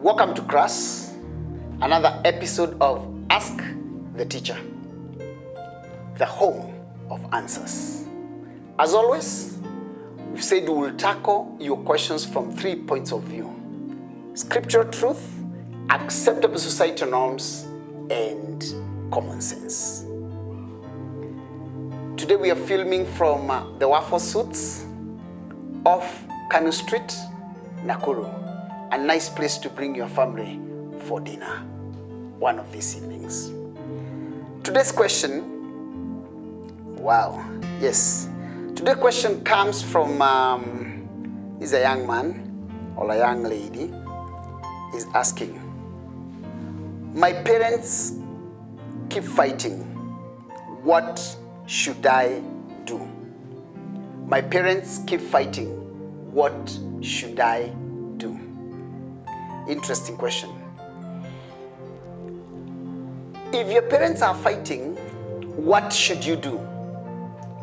Welcome to class, another episode of Ask the Teacher, the home of answers. As always, we've said we will tackle your questions from 3 points of view: scriptural truth, acceptable societal norms, and common sense. Today we are filming from the Waffle Suits off Kanu Street, Nakuru. A nice place to bring your family for dinner one of these evenings. Today's question, today's question comes from is a young man or a young lady is asking, my parents keep fighting. What should I do? My parents keep fighting. What should I do? Interesting question. If your parents are fighting, what should you do?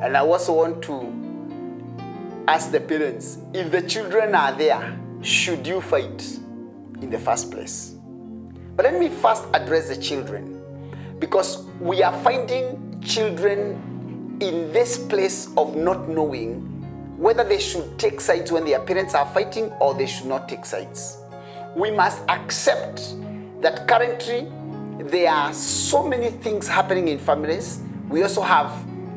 And I also want to ask the parents, if the children are there, should you fight in the first place? But let me first address the children, because we are finding children in this place of not knowing whether they should take sides when their parents are fighting or they should not take sides. We must accept that currently there are so many things happening in families. We also have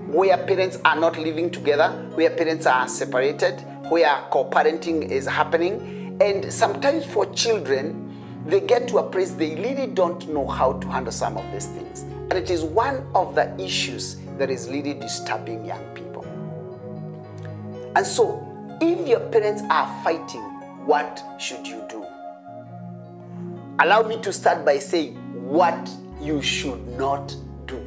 where parents are not living together, where parents are separated, where co-parenting is happening. And sometimes for children, they get to a place they really don't know how to handle some of these things. And it is one of the issues that is really disturbing young people. And so, if your parents are fighting, what should you do? Allow me to start by saying what you should not do.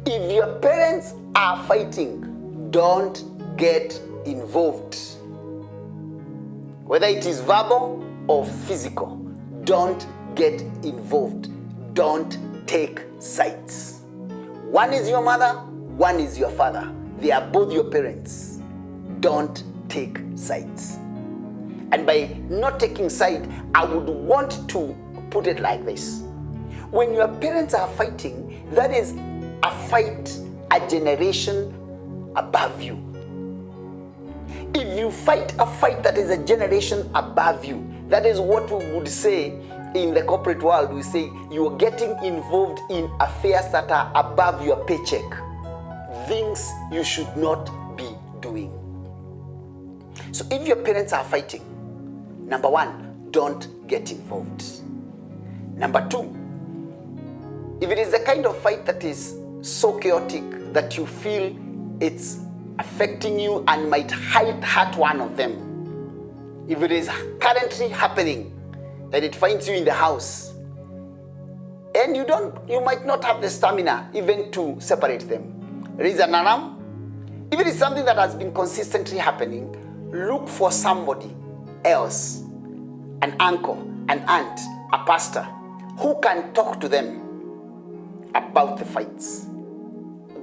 If your parents are fighting, don't get involved. Whether it is verbal or physical, don't get involved. Don't take sides. One is your mother, one is your father. They are both your parents. Don't take sides. And by not taking side, I would want to put it like this. When your parents are fighting, that is a fight a generation above you. If you fight a fight that is a generation above you, that is what we would say in the corporate world. We say you are getting involved in affairs that are above your paycheck. Things you should not be doing. So if your parents are fighting, number one, don't get involved. Number two, if it is the kind of fight that is so chaotic that you feel it's affecting you and might hurt one of them, if it is currently happening and it finds you in the house, and you might not have the stamina even to separate them, raise an alarm. If it is something that has been consistently happening, look for somebody else, an uncle, an aunt, a pastor, who can talk to them about the fights.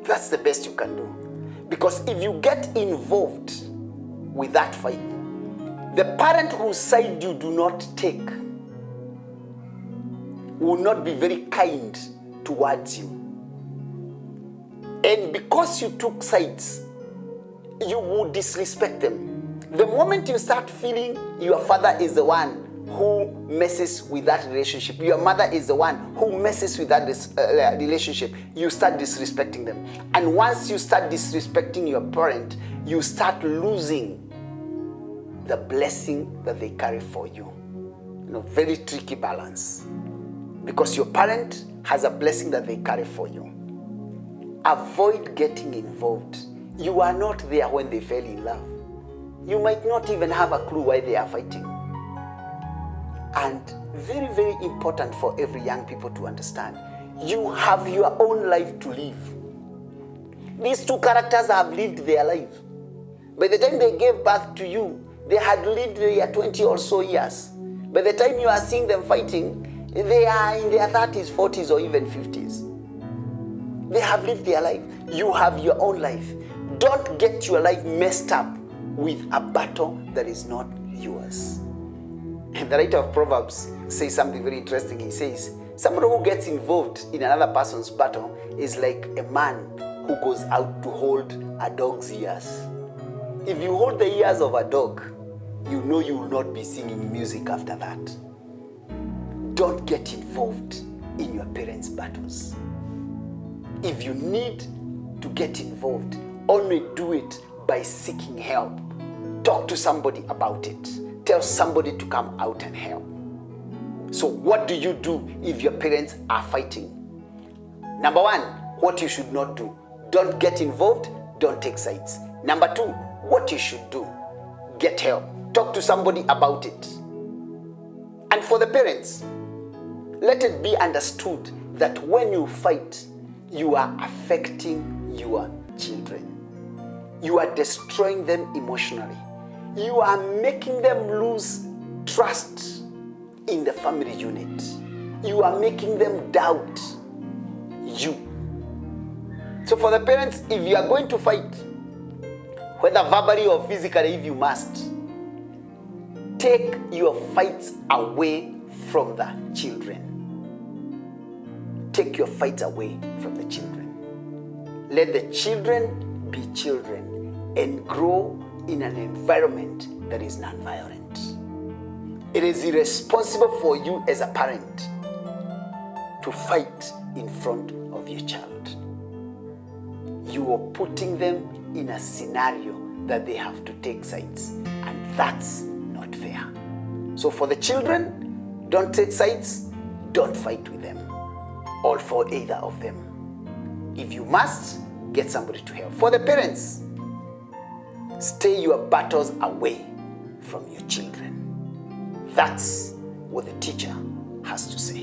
That's the best you can do. Because if you get involved with that fight, the parent whose side you do not take will not be very kind towards you. And because you took sides, you will disrespect them. The moment you start feeling your father is the one who messes with that relationship, your mother is the one who messes with that relationship, you start disrespecting them. And once you start disrespecting your parent, you start losing the blessing that they carry for you. Very tricky balance. Because your parent has a blessing that they carry for you. Avoid getting involved. You are not there when they fell in love. You might not even have a clue why they are fighting. And very, very important for every young people to understand, you have your own life to live. These two characters have lived their life. By the time they gave birth to you, they had lived their 20 or so years. By the time you are seeing them fighting, they are in their 30s, 40s, or even 50s. They have lived their life. You have your own life. Don't get your life messed up with a battle that is not yours. And the writer of Proverbs says something very interesting. He says, somebody who gets involved in another person's battle is like a man who goes out to hold a dog's ears. If you hold the ears of a dog, you know you will not be singing music after that. Don't get involved in your parents' battles. If you need to get involved, only do it by seeking help. Talk to somebody about it. Tell somebody to come out and help. So what do you do if your parents are fighting? Number one, what you should not do. Don't get involved, don't take sides. Number two, what you should do. Get help. Talk to somebody about it. And for the parents, let it be understood that when you fight, you are affecting your children. You are destroying them emotionally. You are making them lose trust in the family unit. You are making them doubt you. So for the parents, if you are going to fight, whether verbally or physically, if you must, take your fights away from the children. Take your fights away from the children. Let the children be children and grow in an environment that is non-violent. It is irresponsible for you as a parent to fight in front of your child. You are putting them in a scenario that they have to take sides, and that's not fair. So for the children, don't take sides, don't fight with them, or for either of them. If you must, get somebody to help. For the parents, stay your battles away from your children. That's what the teacher has to say.